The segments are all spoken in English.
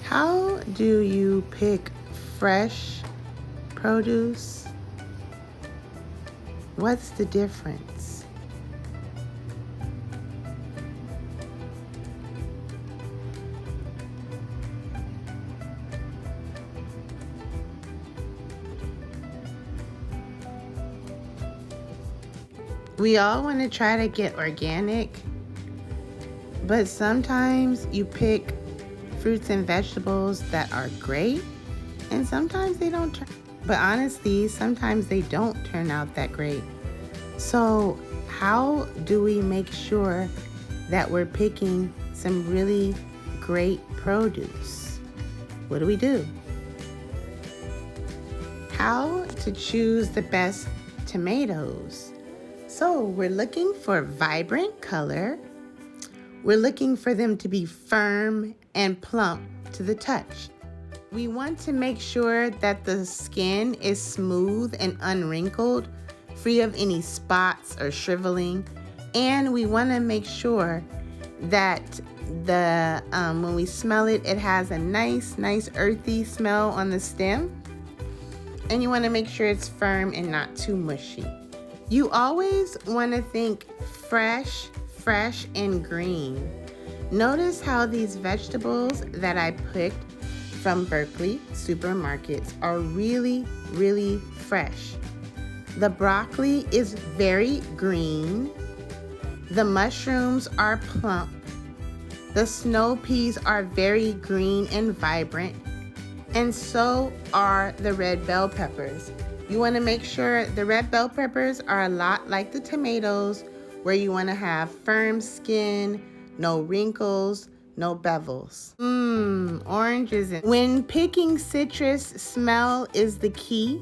How do you pick fresh produce? What's the difference? We all want to try to get organic, but sometimes you pick fruits and vegetables that are great, and sometimes they don't turn. But honestly, sometimes they don't turn out that great. So, how do we make sure that we're picking some really great produce? What do we do? How to choose the best tomatoes? So, we're looking for vibrant color. We're looking for them to be firm and plump to the touch. We want to make sure that the skin is smooth and unwrinkled, free of any spots or shriveling. And we want to make sure that when we smell it, it has a nice earthy smell on the stem. And you want to make sure it's firm and not too mushy. You always want to think fresh and green. Notice how these vegetables that I picked from Berkely supermarkets are really fresh. The broccoli is very green. The mushrooms are plump. The snow peas are very green and vibrant. And so are the red bell peppers. You want to make sure the red bell peppers are a lot like the tomatoes, where you want to have firm skin, no wrinkles, no bevels. Oranges. When picking citrus, smell is the key.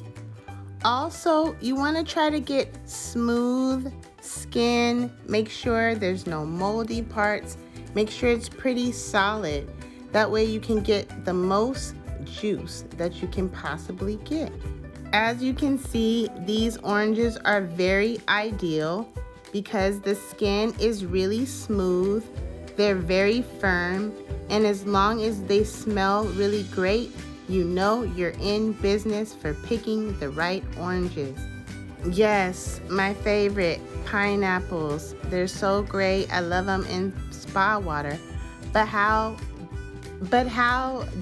Also, you want to try to get smooth skin. Make sure there's no moldy parts. Make sure it's pretty solid. That way you can get the most juice that you can possibly get. As you can see, these oranges are very ideal because the skin is really smooth. They're very firm, and as long as they smell really great, you know you're in business for picking the right oranges. Yes, my favorite, pineapples. They're so great. I love them in spa water. But how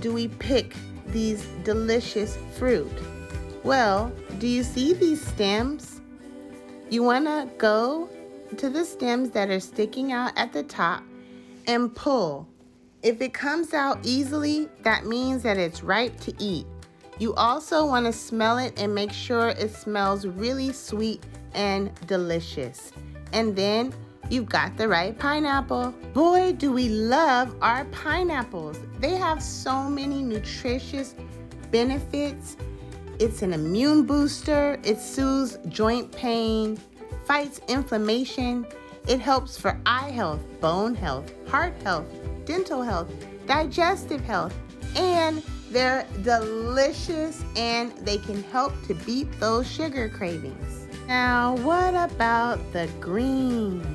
do we pick these delicious fruit? Well, do you see these stems? You want to go to the stems that are sticking out at the top and pull. If it comes out easily, that means that it's ripe to eat. You also want to smell it and make sure it smells really sweet and delicious. And then you've got the right pineapple. Boy, do we love our pineapples. They have so many nutritious benefits. It's an immune booster. It soothes joint pain, fights inflammation. It helps for eye health, bone health, heart health, dental health, digestive health, and they're delicious and they can help to beat those sugar cravings. Now, what about the greens?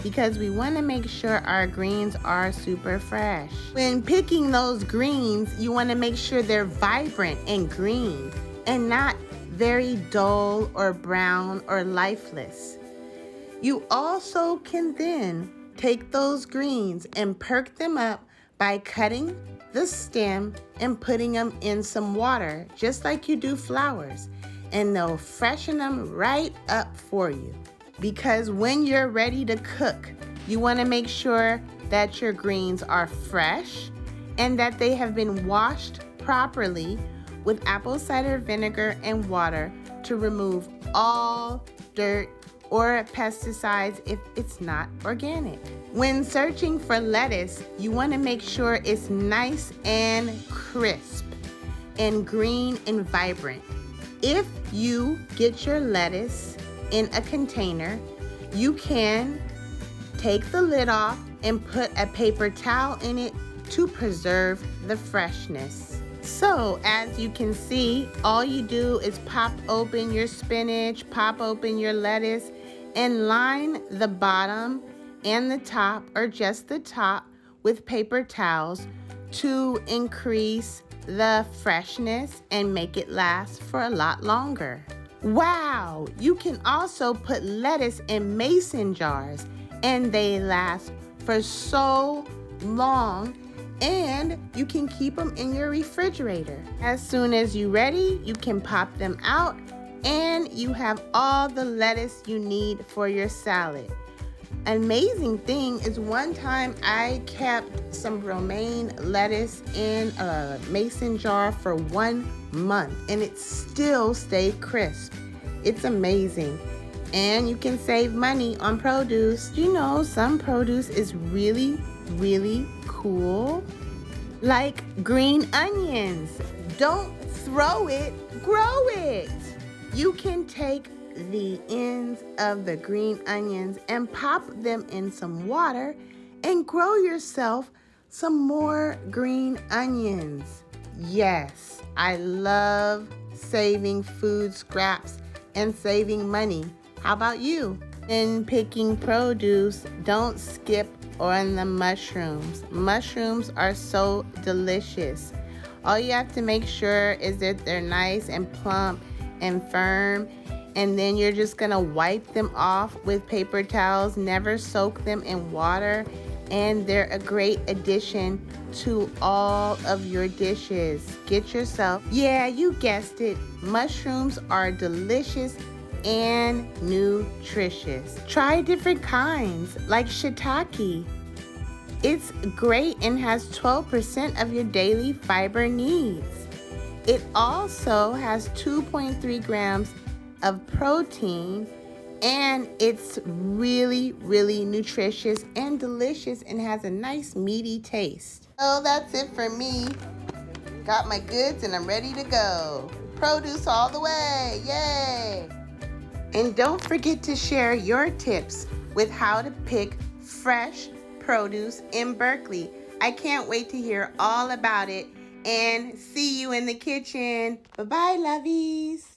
Because we want to make sure our greens are super fresh. When picking those greens, you want to make sure they're vibrant and green and not very dull or brown or lifeless. You also can then take those greens and perk them up by cutting the stem and putting them in some water, just like you do flowers, and they'll freshen them right up for you. Because when you're ready to cook, you want to make sure that your greens are fresh and that they have been washed properly with apple cider vinegar and water to remove all dirt or pesticides if it's not organic. When searching for lettuce, you want to make sure it's nice and crisp and green and vibrant. If you get your lettuce in a container, you can take the lid off and put a paper towel in it to preserve the freshness. So as you can see, all you do is pop open your spinach, pop open your lettuce, and line the bottom and the top, or just the top, with paper towels to increase the freshness and make it last for a lot longer. Wow, you can also put lettuce in mason jars and they last for so long, and you can keep them in your refrigerator. As soon as you're ready, you can pop them out and you have all the lettuce you need for your salad. An amazing thing is one time I kept some romaine lettuce in a mason jar for 1 month and it still stayed crisp. It's amazing. And you can save money on produce. You know, some produce is really, really cool. Like green onions. Don't throw it, grow it. You can take the ends of the green onions and pop them in some water and grow yourself some more green onions. Yes, I love saving food scraps and saving money. How about you? In picking produce, don't skip on the mushrooms. Mushrooms are so delicious. All you have to make sure is that they're nice and plump and firm, and then you're just gonna wipe them off with paper towels. Never soak them in water, and they're a great addition to all of your dishes. Get yourself, yeah, you guessed it, mushrooms are delicious and nutritious. Try different kinds like shiitake. It's great and has 12% of your daily fiber needs. It also has 2.3 grams of protein, and it's really, really nutritious and delicious and has a nice meaty taste. Oh, that's it for me. Got my goods and I'm ready to go. Produce all the way, yay! And don't forget to share your tips with how to pick fresh produce in Berkeley. I can't wait to hear all about it and see you in the kitchen. Bye-bye, lovies.